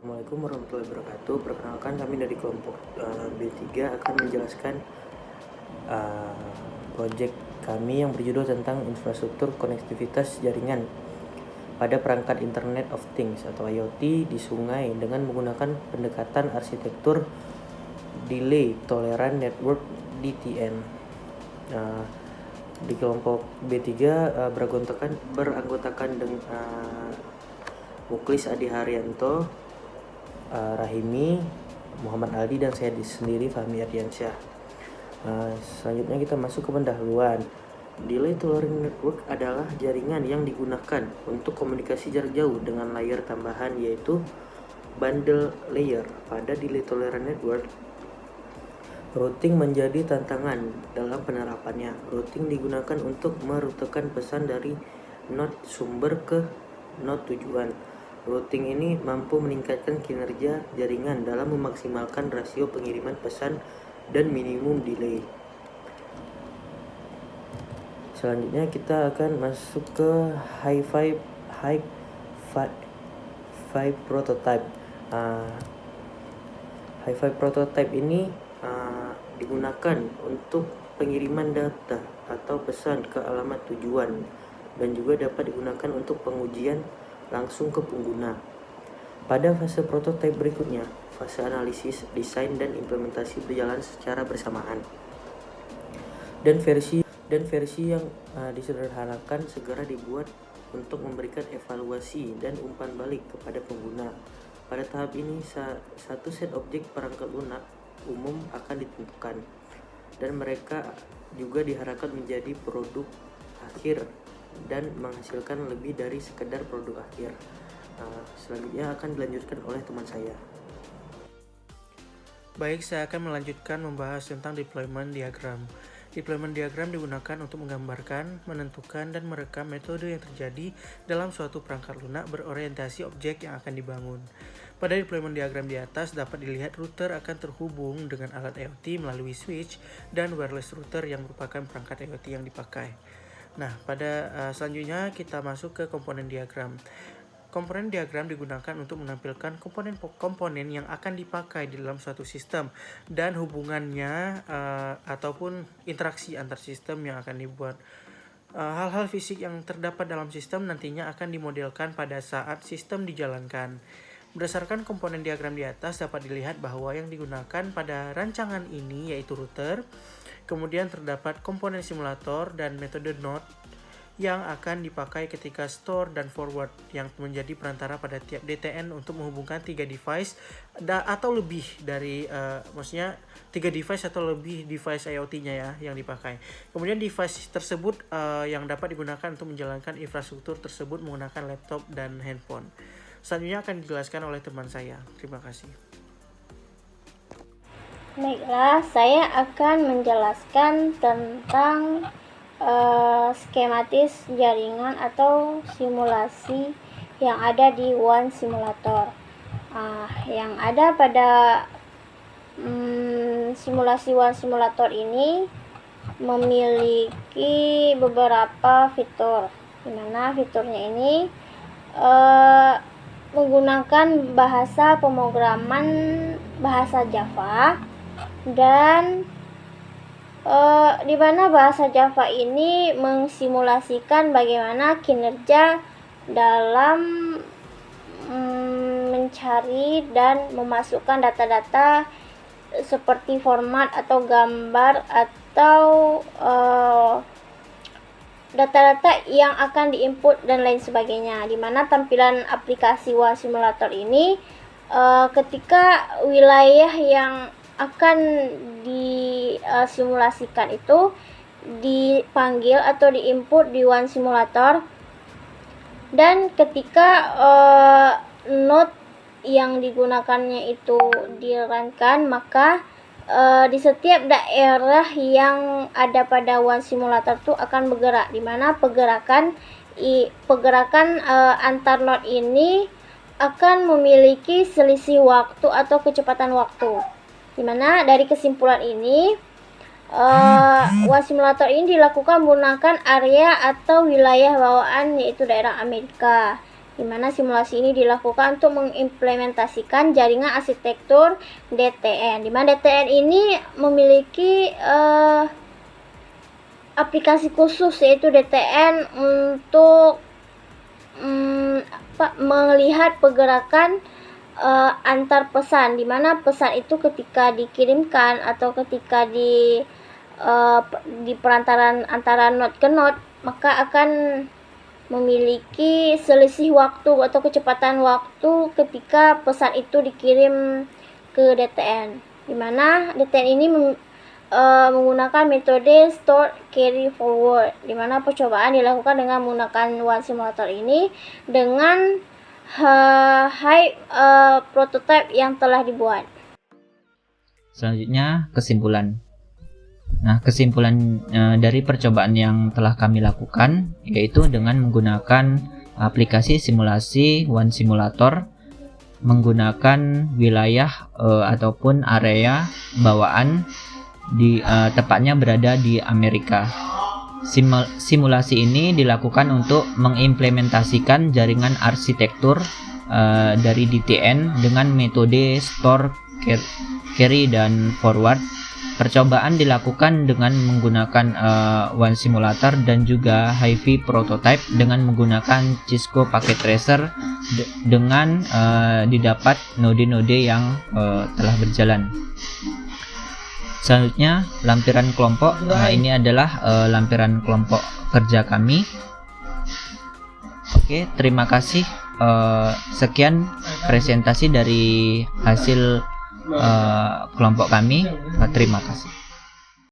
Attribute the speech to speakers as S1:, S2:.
S1: Assalamualaikum warahmatullahi wabarakatuh. Perkenalkan, kami dari kelompok B3 akan menjelaskan proyek kami yang berjudul tentang infrastruktur konektivitas jaringan pada perangkat Internet of Things atau IoT di sungai dengan menggunakan pendekatan arsitektur Delay Tolerant Network (DTN). Di kelompok B3 beranggotakan dengan Muklis Adi Haryanto, Rahimi, Muhammad Aldi, dan saya sendiri, Fahmi Ardiansyah. Selanjutnya kita masuk ke pendahuluan. Delay Tolerant Network adalah jaringan yang digunakan untuk komunikasi jarak jauh dengan layer tambahan, yaitu bundle layer. Pada Delay Tolerant Network, routing menjadi tantangan dalam penerapannya. Routing digunakan untuk merutekan pesan dari node sumber ke node tujuan. Routing ini mampu meningkatkan kinerja jaringan dalam memaksimalkan rasio pengiriman pesan dan minimum delay. Selanjutnya kita akan masuk ke Hi-Fi prototype. Hi-Fi prototype ini digunakan untuk pengiriman data atau pesan ke alamat tujuan dan juga dapat digunakan untuk pengujian langsung ke pengguna. Pada fase prototipe berikutnya, fase analisis, desain, dan implementasi berjalan secara bersamaan. Dan versi yang disederhanakan segera dibuat untuk memberikan evaluasi dan umpan balik kepada pengguna. Pada tahap ini, satu set objek perangkat lunak umum akan ditentukan, dan mereka juga diharapkan menjadi produk akhir dan menghasilkan lebih dari sekedar produk akhir. Selanjutnya akan dilanjutkan oleh teman saya.
S2: Baik, saya akan melanjutkan membahas tentang deployment diagram. Deployment diagram digunakan untuk menggambarkan, menentukan, dan merekam metode yang terjadi dalam suatu perangkat lunak berorientasi objek yang akan dibangun. Pada deployment diagram di atas dapat dilihat router akan terhubung dengan alat IoT melalui switch dan wireless router yang merupakan perangkat IoT yang dipakai. Nah, pada selanjutnya kita masuk ke komponen diagram. Komponen diagram digunakan untuk menampilkan komponen yang akan dipakai di dalam suatu sistem dan hubungannya ataupun interaksi antar sistem yang akan dibuat. Hal-hal fisik yang terdapat dalam sistem nantinya akan dimodelkan pada saat sistem dijalankan. Berdasarkan komponen diagram di atas dapat dilihat bahwa yang digunakan pada rancangan ini yaitu router. Kemudian terdapat komponen simulator dan metode node yang akan dipakai ketika store dan forward yang menjadi perantara pada tiap DTN untuk menghubungkan 3 device atau lebih dari maksudnya 3 device atau lebih device IoT-nya ya yang dipakai. Kemudian device tersebut yang dapat digunakan untuk menjalankan infrastruktur tersebut menggunakan laptop dan handphone. Selanjutnya akan dijelaskan oleh teman saya. Terima kasih.
S3: Baiklah, saya akan menjelaskan tentang skematis jaringan atau simulasi yang ada di One Simulator. Yang ada pada simulasi One Simulator ini memiliki beberapa fitur, di mana fiturnya ini menggunakan bahasa pemrograman bahasa Java, dan di mana bahasa Java ini mensimulasikan bagaimana kinerja dalam mencari dan memasukkan data-data seperti format atau gambar atau data-data yang akan diinput dan lain sebagainya. Di mana tampilan aplikasi One Simulator ini ketika wilayah yang akan disimulasikan itu dipanggil atau diinput di One Simulator, dan ketika node yang digunakannya itu dirankan, maka di setiap daerah yang ada pada One Simulator itu akan bergerak, di mana pergerakan antar node ini akan memiliki selisih waktu atau kecepatan waktu. Dimana dari kesimpulan ini One Simulator ini dilakukan menggunakan area atau wilayah bawaan yaitu daerah Amerika. di mana simulasi ini dilakukan untuk mengimplementasikan jaringan arsitektur DTN, di mana DTN ini memiliki aplikasi khusus, yaitu DTN untuk melihat pergerakan antar pesan, di mana pesan itu ketika dikirimkan atau ketika di perantaran antara node ke node, maka akan memiliki selisih waktu atau kecepatan waktu ketika pesan itu dikirim ke DTN, di mana DTN ini menggunakan metode store carry forward, di mana percobaan dilakukan dengan menggunakan one simulator ini dengan high prototype yang telah dibuat.
S4: Selanjutnya kesimpulan. Nah, kesimpulan dari percobaan yang telah kami lakukan yaitu dengan menggunakan aplikasi simulasi One Simulator, menggunakan wilayah ataupun area bawaan tepatnya berada di Amerika. Simulasi ini dilakukan untuk mengimplementasikan jaringan arsitektur dari DTN dengan metode store, carry, dan forward. Percobaan dilakukan dengan menggunakan One Simulator dan juga HiFi Prototype dengan menggunakan Cisco Packet Tracer dengan didapat node-node yang telah berjalan. Selanjutnya lampiran kelompok. Nah, ini adalah lampiran kelompok kerja kami. Oke, terima kasih. Sekian presentasi dari hasil kelompok kami. Terima kasih.